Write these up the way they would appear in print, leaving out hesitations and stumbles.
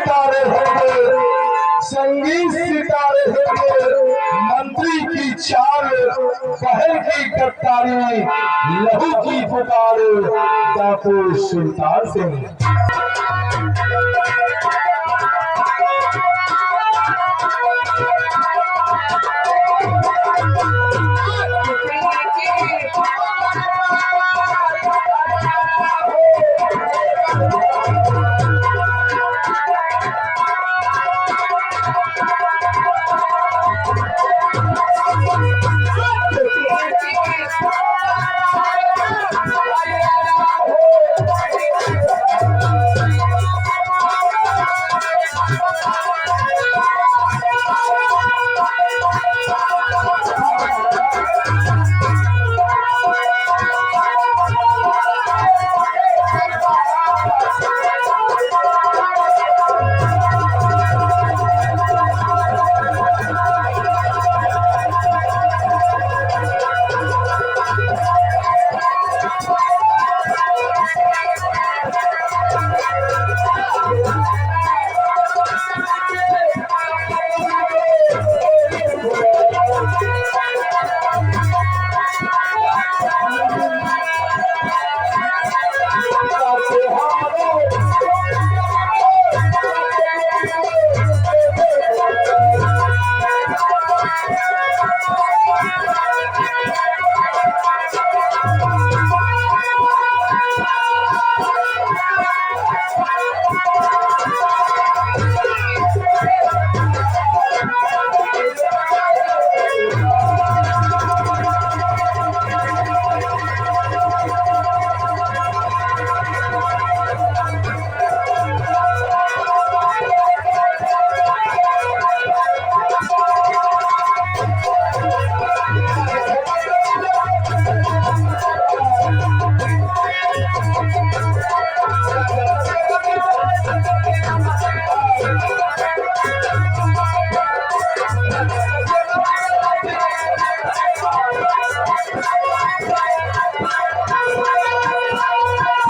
सितारे होंगे, संगीत सितारे होंगे, मंत्री की चाल, बहन की गद्दारी, लहू की पुकार, डाकू सुल्तान सिंह।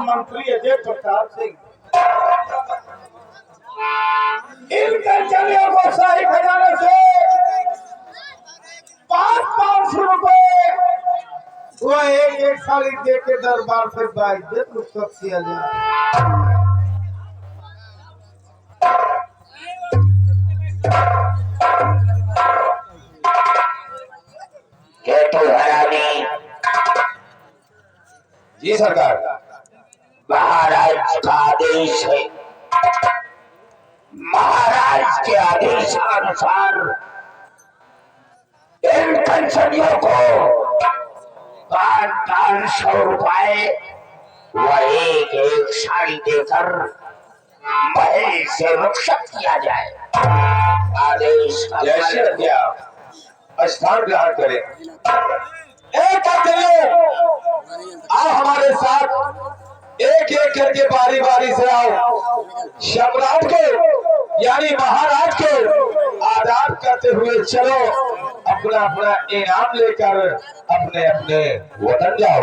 मंत्री अजय प्रताप सिंह इनके चलियों को शाही खजाने से 500 रुपए वह एक साड़ी दे के दरबार से बाइज्जत रुखसत किया जाए। जी सरकार, महाराज का आदेश है। महाराज के आदेश अनुसार इन कंसलियों को 500 रुपए व एक साड़ी देकर महल से रुखसत किया जाए। आदेश जैसे स्थान ग्रहण करें। एक आओ हमारे साथ, एक एक करके बारी बारी से आओ। सम्राट के यानी महाराज के आदाब करते हुए चलो, अपना अपना इनाम लेकर अपने अपने वतन जाओ।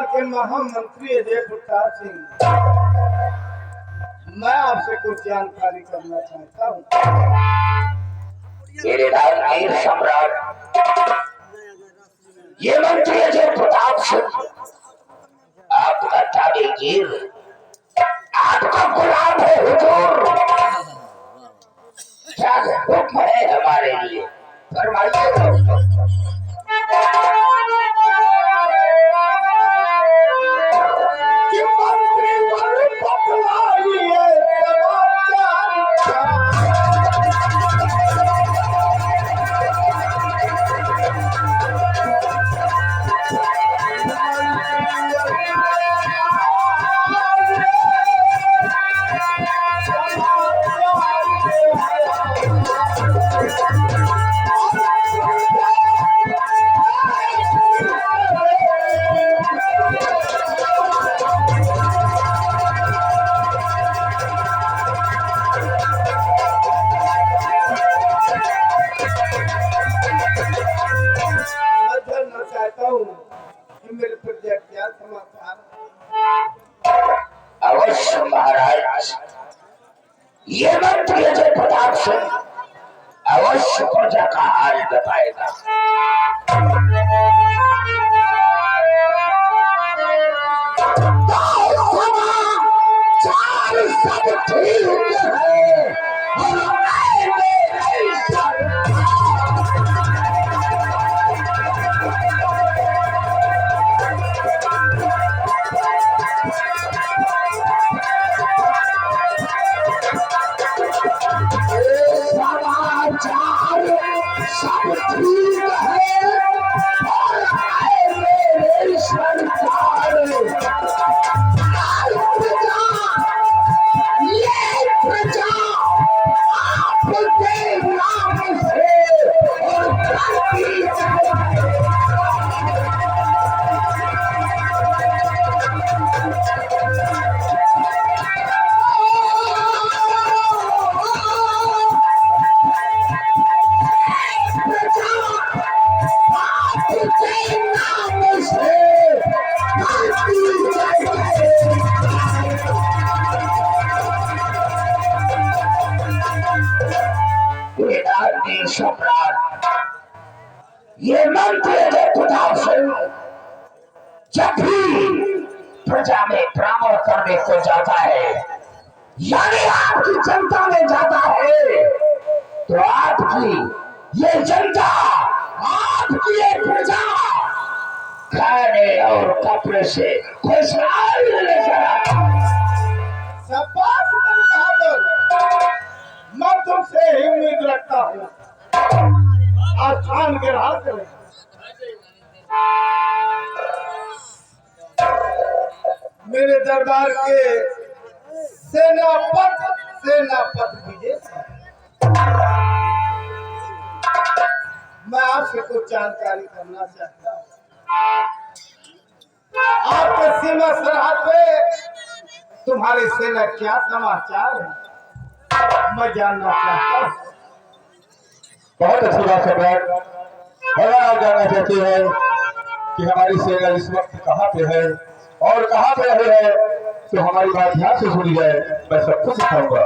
के महामंत्री अजय प्रताप सिंह, मैं आपसे कुछ जानकारी करना चाहता हूँ। मेरे राजवीर सम्राट ये मंत्री अजय प्रताप सिंह आपका ताबेगीर, आपका गुलाम है हुजूर। क्या हुक्म है हमारे लिए, फरमाइए। कि मंत्री वर बतलाइए मेरे प्रजा क्या समाचार। अवश्य महाराज, ये मंत्री अजय प्रताप सिंह अवश्य प्रजा का हाल बताएगा। सब ठीक है और सब ठीक है और मेरे सरकार ये प्रजा आपके नाम से और सम्राट ये मंत्री अजय प्रताप सिंह जब भी प्रजा में भ्रमण करने को जाता है, यानी आपकी जनता में जाता है, तो आपकी ये जनता, आपकी ये प्रजा खाने और कपड़े से खुशहाल लेकर आता है। शाबाश मेरे बहादुर, मैं तुमसे ही उम्मीद रखता हूँ। आसान गिरा करें। मेरे दरबार के सेनापत विजय, मैं आपसे कुछ जानकारी करना चाहता हूँ। आपके सीमा सरहद पे तुम्हारी सेना क्या समाचार है, मैं जानना चाहता हूँ। बहुत अच्छी बात सम्राट। अगर आप जानना चाहते हैं कि हमारी सेना इस वक्त कहाँ पे है और कहाँ पे रहे है, तो हमारी बात ध्यान से सुनी जाए, मैं सब कुछ दिखाऊंगा।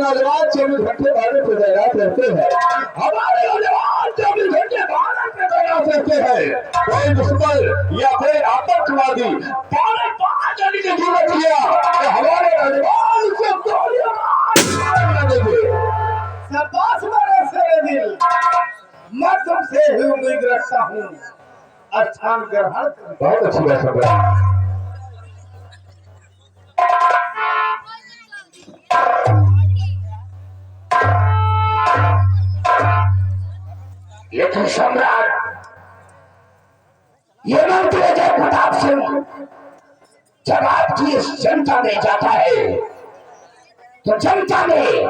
नौजवान 24 घंटे भारत पे तैनात रहते हैं। हमारे नौजवान 24 घंटे भारत पे तैनात रहते हैं। कोई दुश्मन या कोई आतंकवादी पौने 5 आने की जरूरत किया तो हमारे नौजवान उसे गोलियां मार देंगे। शाबाश मेरे शेरे दिल, मैं तुमसे ही उम्मीद रखता हूँ। स्थान ग्रहण करो। बहुत अच्छी बात है। ये तो सम्राट, ये मंत्री जय प्रताप सिंह जब आपकी इस जनता में जाता है तो जनता में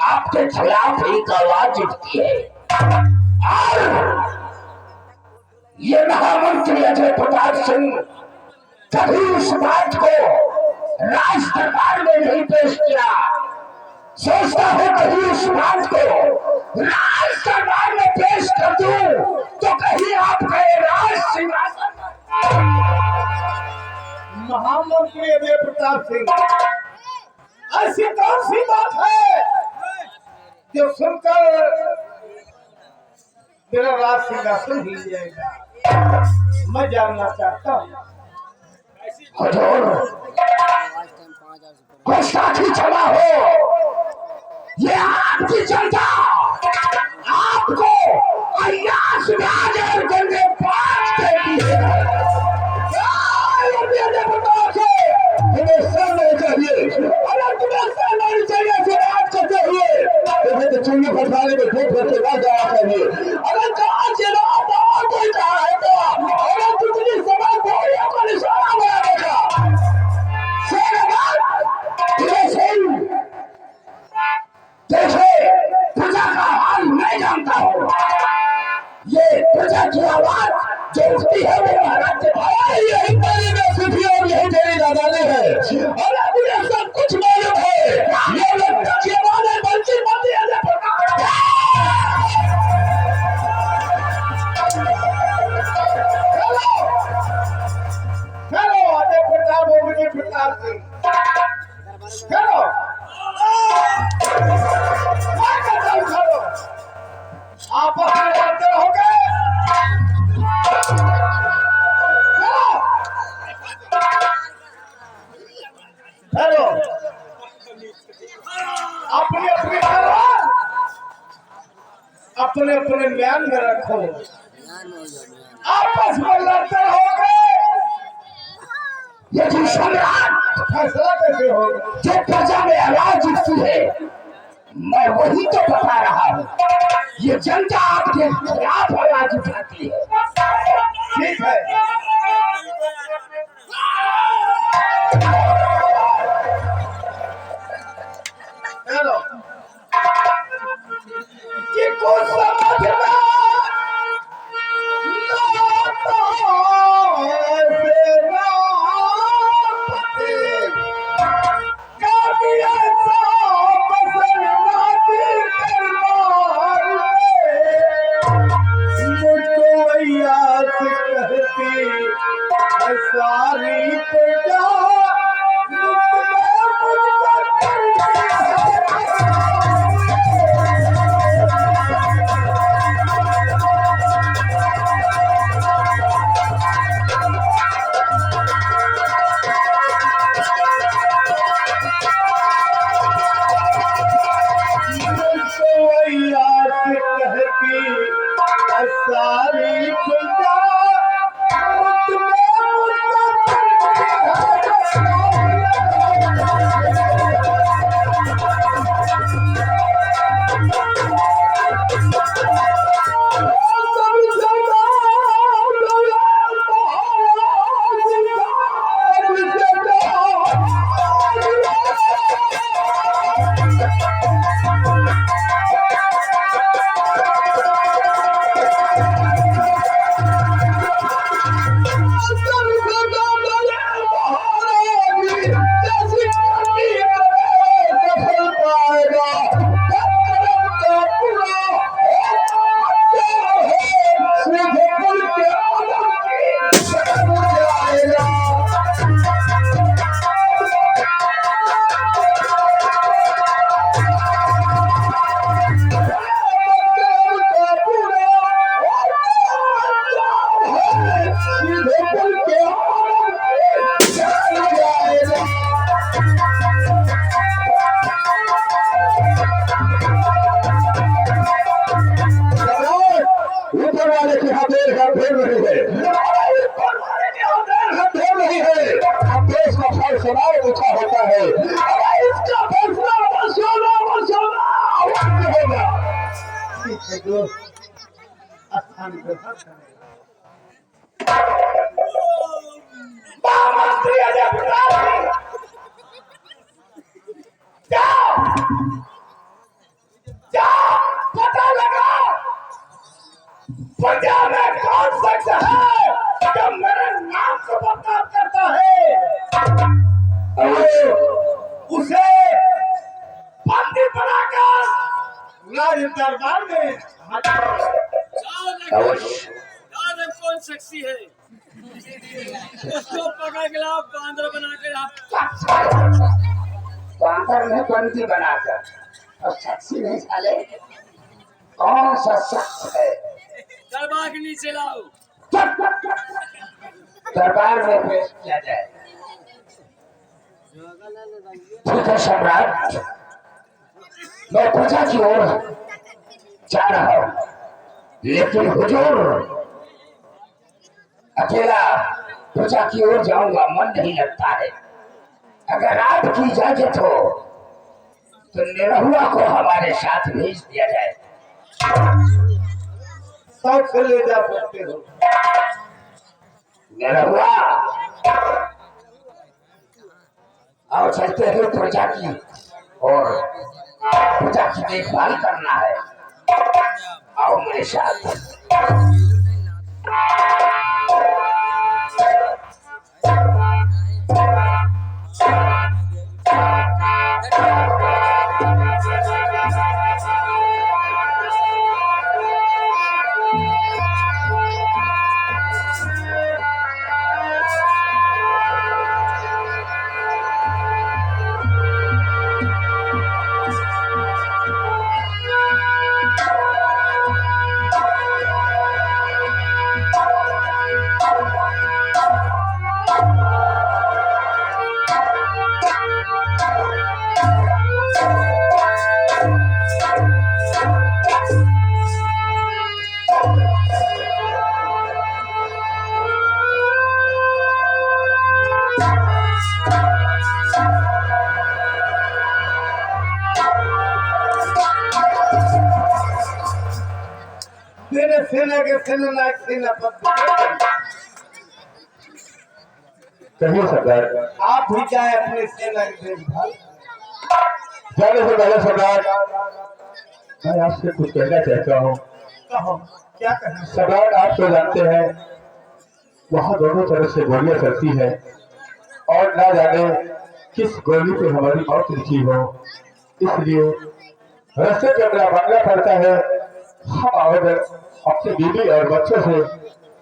आपके खिलाफ एक आवाज उठती है। और ये महामंत्री अजय प्रताप सिंह कभी उस बात को राज दरबार में नहीं पेश किया। सोचता है कहीं उस बात को राज दरबार में पेश कर दूं तो कहीं आप कहे राज सिंहासन। महामंत्री अजय प्रताप सिंह, ऐसी कौन सी बात है जो सुनकर मेरा राज सिंहासन हिल जाएगा? मैं जानना चाहता हूँ। हुजूर, गुस्ताखी क्षमा हो। ये आपकी जनता आपको अय्याश राज और गंगे पांच देती है। तुम्हें सहना चाहिए, अगर तुम्हें सहना नहीं चाहिए फिर आज का चाहिए तुम्हें तो चुंगी फटकाने में खूब भर के बात जाना चाहिए। अगर कहा चला तो कोई चाहेगा, अगर कितनी समय गोलियों का निशाना बनाएगा देखिए, प्रजा का हाल मैं जानता हूँ। ये प्रजा की आवाज जो उठती है वो महाराज यही मेरी बेसिफी और यही मेरी नादानी है। अरे मुझे सब कुछ मालूम है। ये लोग जवान है बल्कि मंत्री अजय प्रताप। चलो अजय प्रताप और विजय प्रताप सिंह, चलो चलो आपस में लड़ते रहोगे। चलो अपने अपने अपने अपने म्यान में रखो, आपस में लड़ते रहोगे। यदि सम्राट फैसला कैसे होगा? जो प्रजा में आवाज उठती है मैं वही तो बता रहा हूँ। ये जनता आपके खिलाफ आवाज उठाती है। ठीक है, चलो कि कुछ समझ में सारी प्रजा सारी प्रजा से दूर स्थान ग्रहण करेगा। महामंत्री अजय प्रताप सिंह, जाओ जाओ पता लगाओ प्रजा में कौन शख्स है जो मेरे नाम से बदनाम करता है और उसे बंदी बनाकर राज दरबार में अवश्य कौन शख्सी है उसको पकड़ के लाओ, बांदर बनाकर आप बांदर में बंदी बनाकर और शख्सी नहीं साले कौन सा शख्स है दरबार के नीचे लाओ। दरबार में पेश किया जाए। ठीक है सम्राट, मैं प्रजा की ओर जा रहा हूँ, लेकिन हुजूर अकेला प्रजा की ओर जाऊंगा, मन नहीं लगता है। अगर आपकी इजाजत हो तो निरहुआ को हमारे साथ भेज दिया जाए। शौक से ले जा सकते हो। निरहुआ और चलते हुए प्रजा की और प्रजा की देखभाल करना है। आओ मेरे साथ। मेरे सेना के सेनानायक सेनापति कहिए सरदार। आप भी जाए अपने सेना की देखभाल। जाने से पहले सरदार मैं आपसे कुछ कहना चाहता हूँ। कहो क्या कहना। सरदार आप तो जानते हैं वहाँ दोनों तरफ से गोलियां चलती है और ना जाने किस गोली पे हमारी मौत लिखी हो, इसलिए रास्ते पे अपना मांगना पड़ता है। हम आवेदन अपनी बीवी और बच्चों से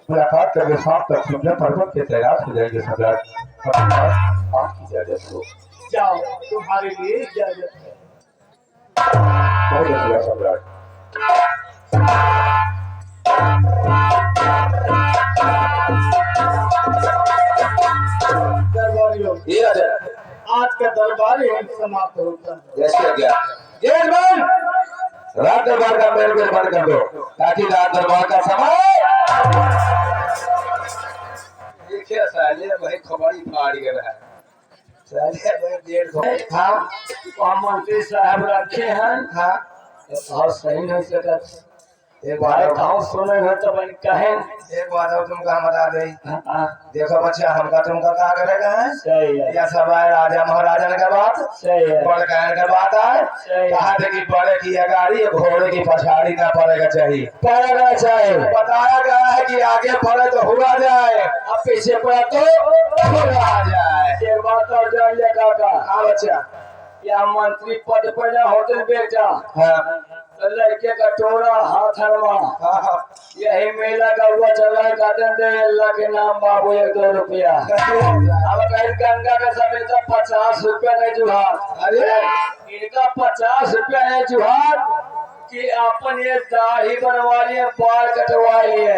मुलाकात करके शाम तक सुंदर पर्वत के तैयार हो जाएंगे सरदार। आपकी इजाजत हो। जाओ, तुम्हारे लिए इजाजत है। बहुत शुक्रिया सम्राट। दरबारियों, ये आ जाए। आज का दरबार यहीं समाप्त होता है। जैसे क्या गेटमैन रात दरबार का मेल गेट बंद कर दो ताकि रात दरबार का समय देखिए साले भाई खबरी फाड़ गया है। साले भाई डेढ़ को हाँ, वहाँ मंत्री साहब रखे हैं। हाँ और सही नहीं सकता एक भाई बार गाँव सुने हैं तो मैंने कहे एक बात और तुमको हम बता दें। हाँ, देखो बच्चा हमका तुमका क्या करेगा है सही है, या सब आए राजा महाराजा का बात सही है, बड़ कहने का बात आए सही। कहा थे कि बड़े की अगाड़ी घोड़े की पछाड़ी ना पड़ेगा चाहिए। पड़ेगा चाहिए, बताया गया है कि आगे बढ़े तो हुआ जाए अब पीछे पड़ा तो हुआ जाए। एक बात और जान लिया काका, हाँ बच्चा। या मंत्री पद पर ना होटल बेचा हाँ लड़के का टोरा हाथ हरमा हाँ यही मेला का हुआ चला कहते दे अल्लाह के नाम बाबू 1-2 रुपया। अब कहीं गंगा का समय का 50 रुपया नहीं जुहार, अरे इनका 50 रुपया है जुहार कि अपन ये दाढ़ी बनवा लिए बाल कटवा लिए।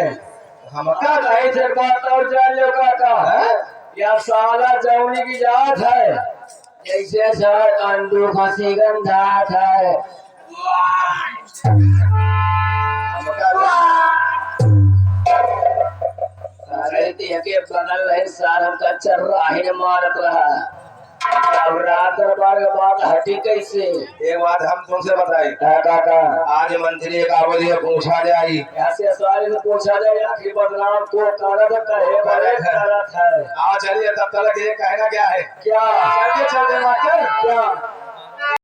हम क्या कहीं से बात और जान लो काका, या साला जौनी की जात है जैसे सर अंडू खसी गंधात है। के बगल रहे सार हमका चर्राही मारत रहा अब रात दरबार के बाद हटी कैसे? एक बात हम तुमसे बताई, काका आज मंत्री का बोलिए पूछा जाई, ऐसे सवाल से पूछा जाए कि बदनाम को करत कहे बड़े करत है। आओ चलिए तब तक ये कहना क्या है, क्या चलिए चल देना क्या